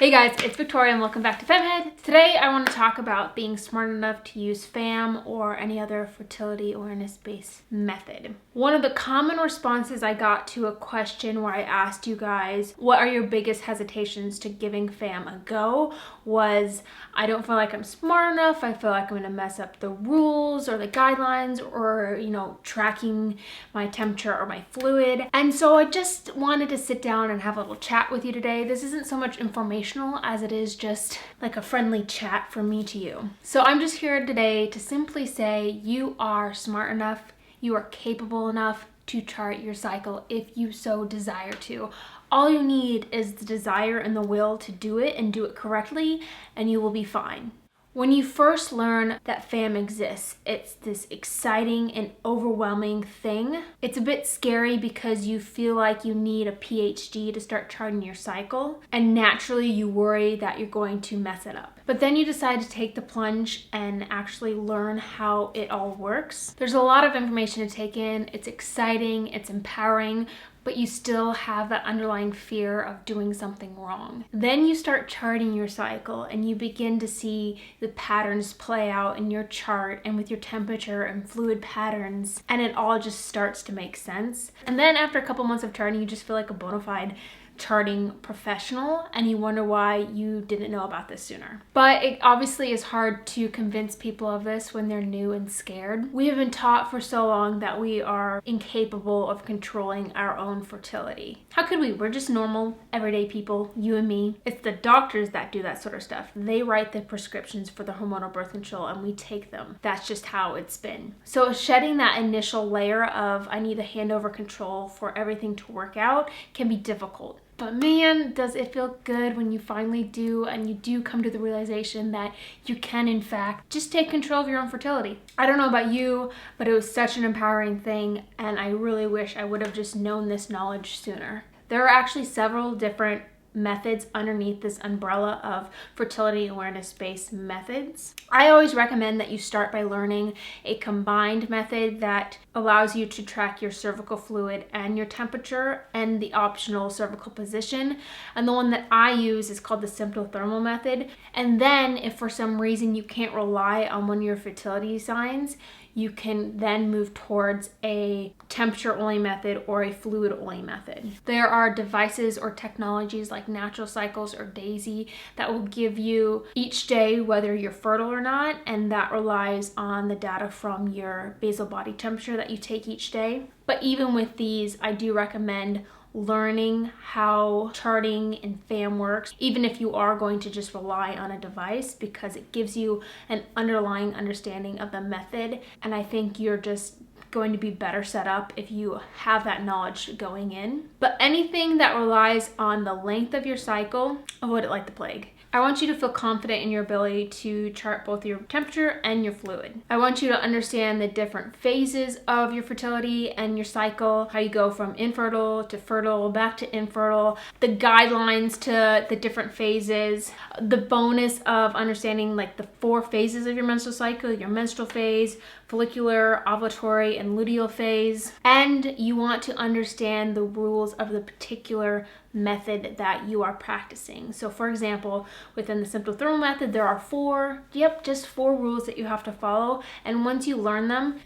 Hey guys, it's Victoria and welcome back to FemmeHead. Today I want to talk about being smart enough to use FAM or any other fertility awareness-based method. One of the common responses I got to a question where I asked you guys, what are your biggest hesitations to giving FAM a go, was I don't feel like I'm smart enough, I feel like I'm going to mess up the rules or the guidelines or, tracking my temperature or my fluid. And so I just wanted to sit down and have a little chat with you today. This isn't so much informational as it is just like a friendly chat from me to you. So I'm just here today to simply say you are smart enough, you are capable enough to chart your cycle if you so desire to. All you need is the desire and the will to do it and do it correctly, and you will be fine. When you first learn that FAM exists, it's this exciting and overwhelming thing. It's a bit scary because you feel like you need a PhD to start charting your cycle, and naturally you worry that you're going to mess it up. But then you decide to take the plunge and actually learn how it all works. There's a lot of information to take in. It's exciting, it's empowering, but you still have that underlying fear of doing something wrong. Then you start charting your cycle and you begin to see the patterns play out in your chart and with your temperature and fluid patterns, and it all just starts to make sense. And then after a couple months of charting, you just feel like a bona fide charting professional, and you wonder why you didn't know about this sooner. But it obviously is hard to convince people of this when they're new and scared. We have been taught for so long that we are incapable of controlling our own fertility. How could we? We're just normal, everyday people, you and me. It's the doctors that do that sort of stuff. They write the prescriptions for the hormonal birth control and we take them. That's just how it's been. So shedding that initial layer of I need to hand over control for everything to work out can be difficult. But man, does it feel good when you finally do, and you do come to the realization that you can, in fact, just take control of your own fertility. I don't know about you, but it was such an empowering thing, and I really wish I would have just known this knowledge sooner. There are actually several different methods underneath this umbrella of fertility awareness-based methods. I always recommend that you start by learning a combined method that allows you to track your cervical fluid and your temperature and the optional cervical position. And the one that I use is called the sympto-thermal method. And then if for some reason you can't rely on one of your fertility signs, you can then move towards a temperature-only method or a fluid-only method. There are devices or technologies like Natural Cycles or Daisy that will give you each day whether you're fertile or not, and that relies on the data from your basal body temperature that you take each day. But even with these, I do recommend learning how charting and FAM works, even if you are going to just rely on a device, because it gives you an underlying understanding of the method. And I think you're just going to be better set up if you have that knowledge going in. But anything that relies on the length of your cycle, avoid it like the plague. I want you to feel confident in your ability to chart both your temperature and your fluid. I want you to understand the different phases of your fertility and your cycle, how you go from infertile to fertile, back to infertile, the guidelines to the different phases, the bonus of understanding like the 4 phases of your menstrual cycle, your menstrual phase, follicular, ovulatory, and luteal phase. And you want to understand the rules of the particular method that you are practicing. So for example, within the sympto-thermal method, there are just 4 rules that you have to follow. And once you learn them,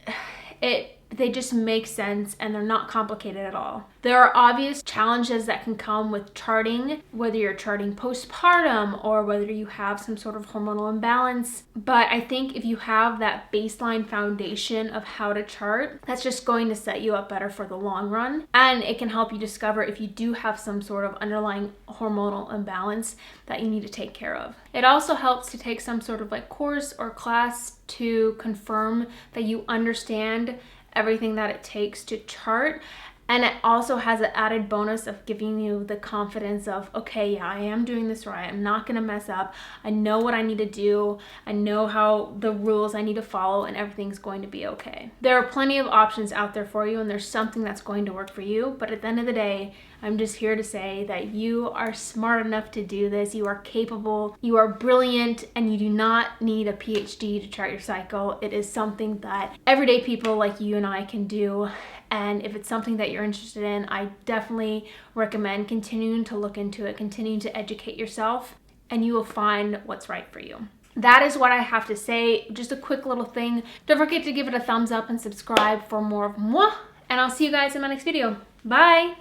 they just make sense and they're not complicated at all. There are obvious challenges that can come with charting, whether you're charting postpartum or whether you have some sort of hormonal imbalance. But I think if you have that baseline foundation of how to chart, that's just going to set you up better for the long run. And it can help you discover if you do have some sort of underlying hormonal imbalance that you need to take care of. It also helps to take some sort of like course or class to confirm that you understand everything that it takes to chart. And it also has an added bonus of giving you the confidence of, okay, yeah, I am doing this right. I'm not gonna mess up. I know what I need to do. I know how the rules I need to follow, and everything's going to be okay. There are plenty of options out there for you, and there's something that's going to work for you. But at the end of the day, I'm just here to say that you are smart enough to do this. You are capable, you are brilliant, and you do not need a PhD to chart your cycle. It is something that everyday people like you and I can do. And if it's something that you're interested in, I definitely recommend continuing to look into it, continuing to educate yourself. and you will find what's right for you. That is what I have to say. Just a quick little thing. Don't forget to give it a thumbs up and subscribe for more of moi, and I'll see you guys in my next video. Bye.